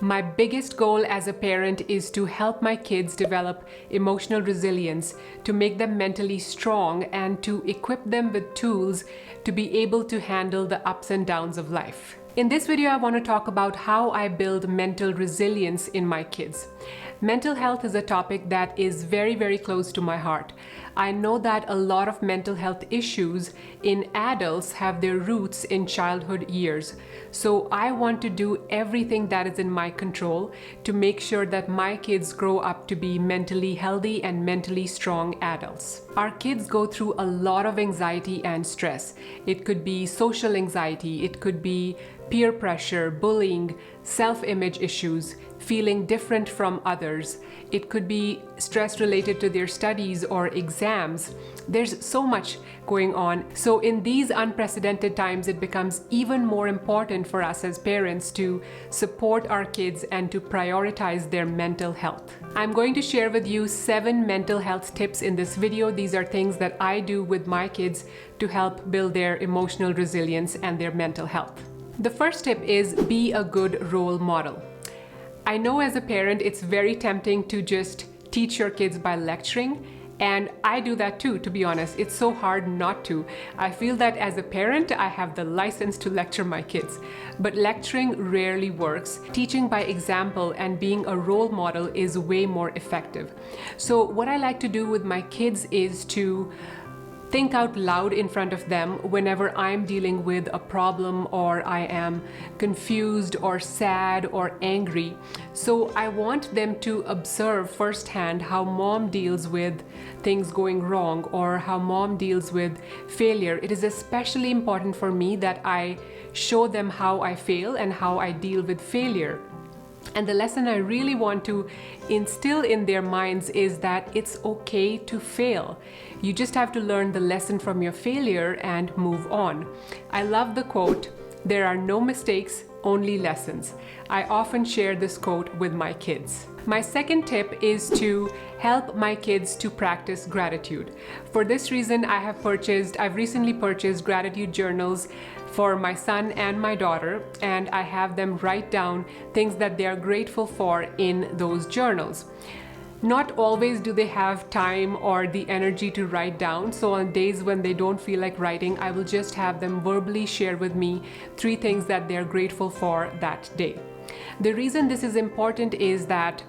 My biggest goal as a parent is to help my kids develop emotional resilience, to make them mentally strong, and to equip them with tools to be able to handle the ups and downs of life. In this video, I want to talk about how I build mental resilience in my kids. Mental health is a topic that is very, very close to my heart. I know that a lot of mental health issues in adults have their roots in childhood years. So I want to do everything that is in my control to make sure that my kids grow up to be mentally healthy and mentally strong adults. Our kids go through a lot of anxiety and stress. It could be social anxiety, it could be peer pressure, bullying, self-image issues, feeling different from others. It could be stress related to their studies or exams. There's so much going on. So in these unprecedented times, it becomes even more important for us as parents to support our kids and to prioritize their mental health. I'm going to share with you 7 mental health tips in this video. These are things that I do with my kids to help build their emotional resilience and their mental health. The first tip is be a good role model. I know as a parent, it's very tempting to just teach your kids by lecturing, and I do that too, to be honest. It's so hard not to. I feel that as a parent, I have the license to lecture my kids, but lecturing rarely works. Teaching by example and being a role model is way more effective. So what I like to do with my kids is to think out loud in front of them whenever I'm dealing with a problem or I am confused or sad or angry. So I want them to observe firsthand how mom deals with things going wrong or how mom deals with failure. It is especially important for me that I show them how I fail and how I deal with failure. And the lesson I really want to instill in their minds is that it's okay to fail. You just have to learn the lesson from your failure and move on. I love the quote, "There are no mistakes, only lessons." I often share this quote with my kids. My second tip is to help my kids to practice gratitude. For this reason, I've recently purchased gratitude journals for my son and my daughter, and I have them write down things that they are grateful for in those journals. Not always do they have time or the energy to write down, so on days when they don't feel like writing, I will just have them verbally share with me 3 things that they're grateful for that day. The reason this is important is that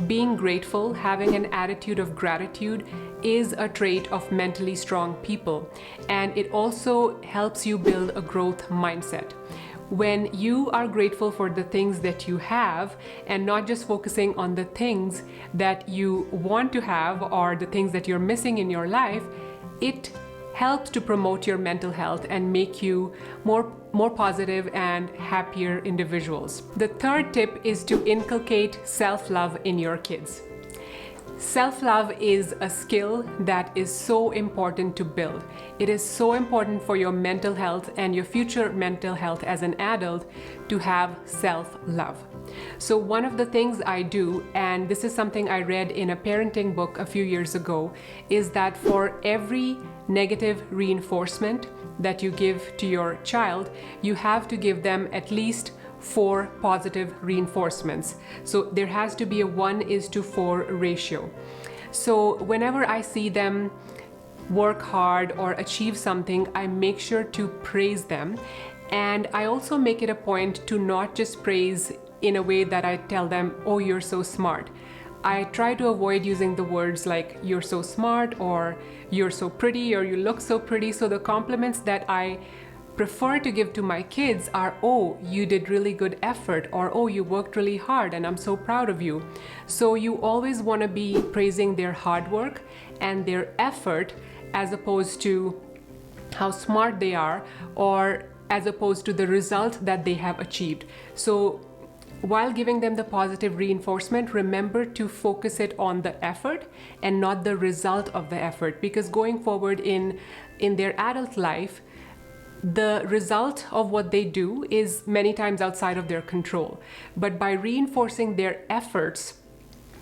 being grateful, having an attitude of gratitude, is a trait of mentally strong people, and it also helps you build a growth mindset. When you are grateful for the things that you have and not just focusing on the things that you want to have or the things that you're missing in your life, it helps to promote your mental health and make you more positive and happier individuals. The third tip is to inculcate self-love in your kids. Self-love is a skill that is so important to build. It is so important for your mental health and your future mental health as an adult to have self-love. So one of the things I do, and this is something I read in a parenting book a few years ago, is that for every negative reinforcement that you give to your child, you have to give them at least 4 positive reinforcements. So there has to be a 1:4 ratio. So whenever I see them work hard or achieve something, I make sure to praise them. And I also make it a point to not just praise in a way that I tell them, "Oh, you're so smart." I try to avoid using the words like "you're so smart" or "you're so pretty" or "you look so pretty." So the compliments that I prefer to give to my kids are, "Oh, you did really good effort," or "Oh, you worked really hard and I'm so proud of you." So you always want to be praising their hard work and their effort as opposed to how smart they are or as opposed to the result that they have achieved. So while giving them the positive reinforcement, remember to focus it on the effort and not the result of the effort, because going forward in their adult life, the result of what they do is many times outside of their control. But by reinforcing their efforts,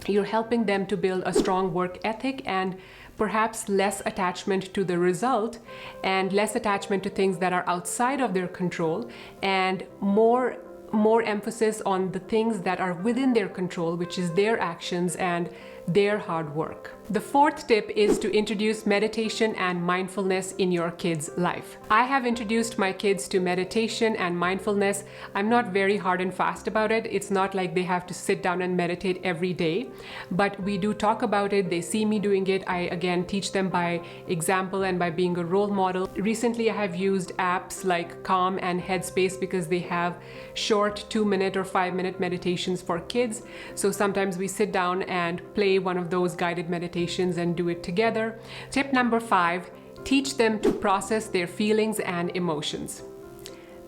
you're helping them to build a strong work ethic and perhaps less attachment to the result and less attachment to things that are outside of their control and more more emphasis on the things that are within their control, which is their actions and their hard work. The fourth tip is to introduce meditation and mindfulness in your kids' life. I have introduced my kids to meditation and mindfulness. I'm not very hard and fast about it. It's not like they have to sit down and meditate every day, but we do talk about it. They see me doing it. I again teach them by example and by being a role model. Recently, I have used apps like Calm and Headspace because they have short 2-minute or 5-minute meditations for kids. So sometimes we sit down and play one of those guided meditations and do it together. Tip number 5, teach them to process their feelings and emotions.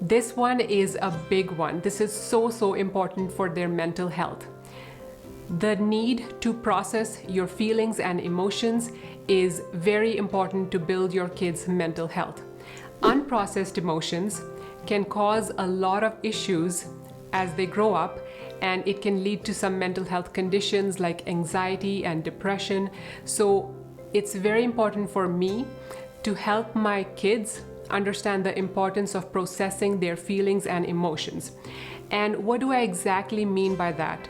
This one is a big one. This is so important for their mental health. The need to process your feelings and emotions is very important to build your kids' mental health. Unprocessed emotions can cause a lot of issues as they grow up, and it can lead to some mental health conditions like anxiety and depression. So it's very important for me to help my kids understand the importance of processing their feelings and emotions. And what do I exactly mean by that?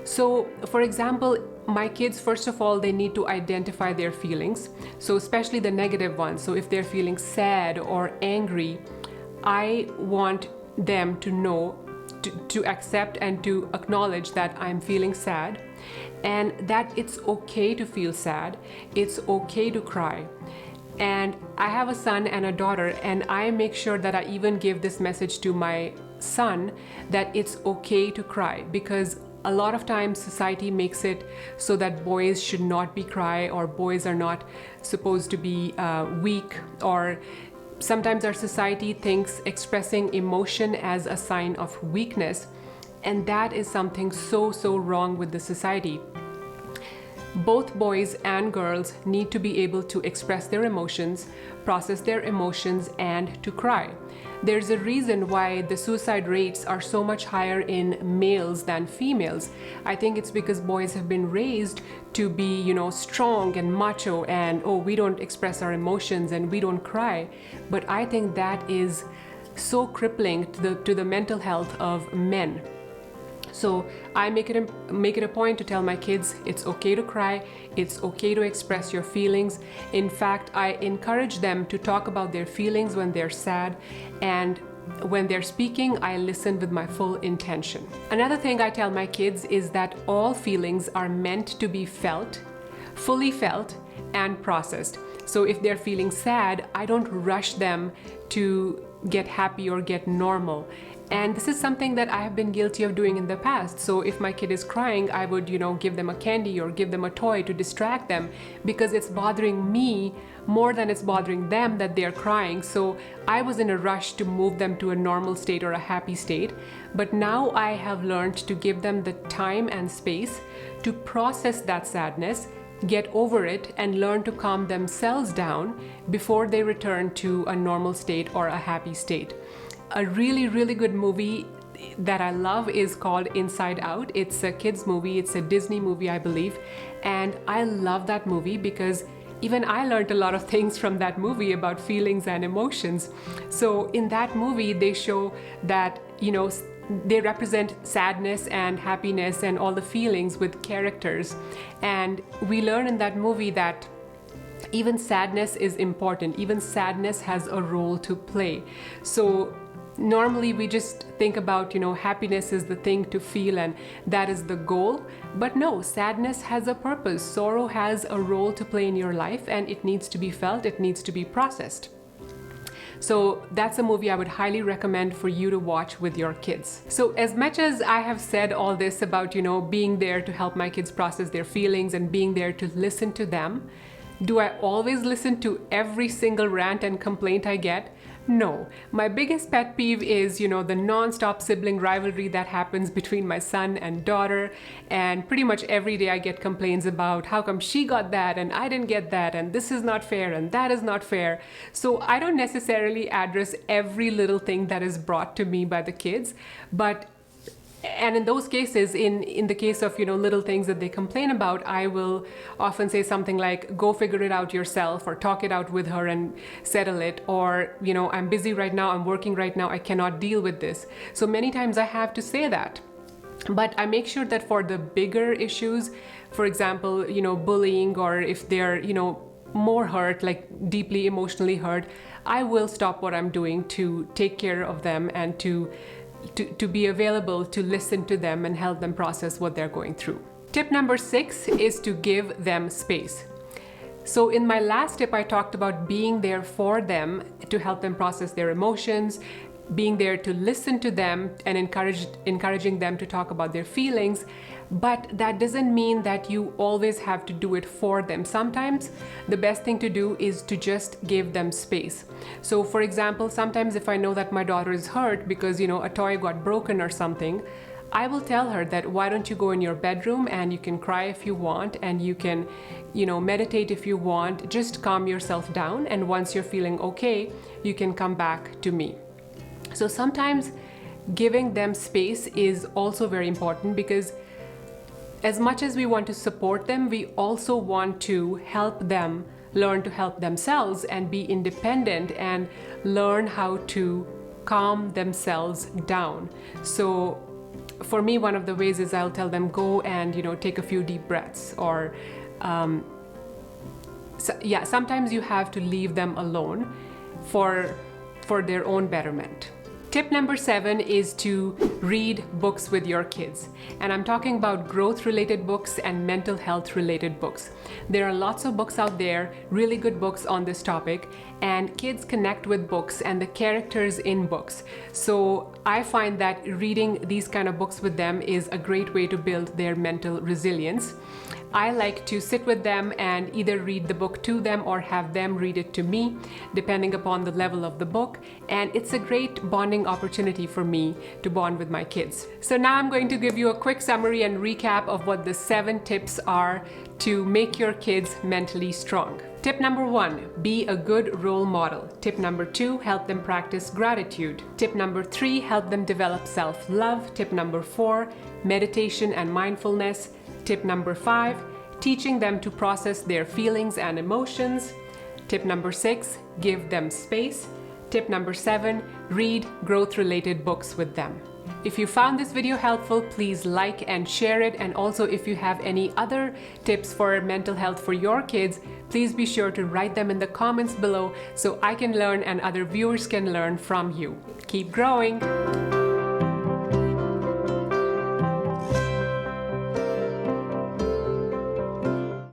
So, for example, my kids, first of all, they need to identify their feelings. So especially the negative ones. So if they're feeling sad or angry, I want them to know, to accept and to acknowledge that I'm feeling sad, and that it's okay to feel sad, it's okay to cry. And I have a son and a daughter, and I make sure that I even give this message to my son that it's okay to cry, because a lot of times society makes it so that boys should not be cry, or boys are not supposed to be weak, or sometimes our society thinks expressing emotion as a sign of weakness, and that is something so wrong with the society. Both boys and girls need to be able to express their emotions, process their emotions, and to cry. There's a reason why the suicide rates are so much higher in males than females. I think it's because boys have been raised to be, strong and macho, and we don't express our emotions and we don't cry. But I think that is so crippling to the mental health of men. So I make it a point to tell my kids it's okay to cry, it's okay to express your feelings. In fact, I encourage them to talk about their feelings when they're sad, and when they're speaking, I listen with my full intention. Another thing I tell my kids is that all feelings are meant to be felt, fully felt, and processed. So if they're feeling sad, I don't rush them to get happy or get normal. And this is something that I have been guilty of doing in the past. So if my kid is crying, I would, give them a candy or give them a toy to distract them, because it's bothering me more than it's bothering them that they're crying. So I was in a rush to move them to a normal state or a happy state. But now I have learned to give them the time and space to process that sadness, get over it, and learn to calm themselves down before they return to a normal state or a happy state. A really good movie that I love is called Inside Out. It's a kids movie. It's a Disney movie, I believe. And I love that movie because even I learned a lot of things from that movie about feelings and emotions. So in that movie, they show that, they represent sadness and happiness and all the feelings with characters. And we learn in that movie that even sadness is important. Even sadness has a role to play. So normally we just think about, happiness is the thing to feel and that is the goal. But no, sadness has a purpose. Sorrow has a role to play in your life, and it needs to be felt, it needs to be processed. So that's a movie I would highly recommend for you to watch with your kids. So as much as I have said all this about, being there to help my kids process their feelings and being there to listen to them, do I always listen to every single rant and complaint I get? No. My biggest pet peeve is, the non-stop sibling rivalry that happens between my son and daughter. And pretty much every day I get complaints about how come she got that and I didn't get that, and this is not fair and that is not fair. So I don't necessarily address every little thing that is brought to me by the kids, but And in those cases, in the case of, little things that they complain about, I will often say something like, go figure it out yourself, or talk it out with her and settle it, or, I'm busy right now, I'm working right now, I cannot deal with this. So many times I have to say that. But I make sure that for the bigger issues, for example, bullying, or if they're, more hurt, like deeply emotionally hurt, I will stop what I'm doing to take care of them and to be available to listen to them and help them process what they're going through. Tip number 6 is to give them space. So in my last tip, I talked about being there for them to help them process their emotions, being there to listen to them and encouraging them to talk about their feelings. But that doesn't mean that you always have to do it for them. Sometimes the best thing to do is to just give them space. So for example, sometimes if I know that my daughter is hurt because, a toy got broken or something, I will tell her that, why don't you go in your bedroom and you can cry if you want, and you can, meditate if you want, just calm yourself down. And once you're feeling okay, you can come back to me. So sometimes giving them space is also very important, because as much as we want to support them, we also want to help them learn to help themselves and be independent and learn how to calm themselves down. So for me, one of the ways is I'll tell them, go and, take a few deep breaths, or sometimes you have to leave them alone for their own betterment. Tip number 7 is to read books with your kids. And I'm talking about growth-related books and mental health-related books. There are lots of books out there, really good books on this topic, and kids connect with books and the characters in books. So I find that reading these kind of books with them is a great way to build their mental resilience. I like to sit with them and either read the book to them or have them read it to me, depending upon the level of the book. And it's a great bonding opportunity for me to bond with my kids. So now I'm going to give you a quick summary and recap of what the 7 tips are to make your kids mentally strong. Tip number 1, be a good role model. Tip number 2, help them practice gratitude. Tip number 3, help them develop self-love. Tip number 4, meditation and mindfulness. Tip number 5, teaching them to process their feelings and emotions. Tip number 6, give them space. Tip number 7, read growth-related books with them. If you found this video helpful, please like and share it. And also, if you have any other tips for mental health for your kids, please be sure to write them in the comments below so I can learn and other viewers can learn from you. Keep growing!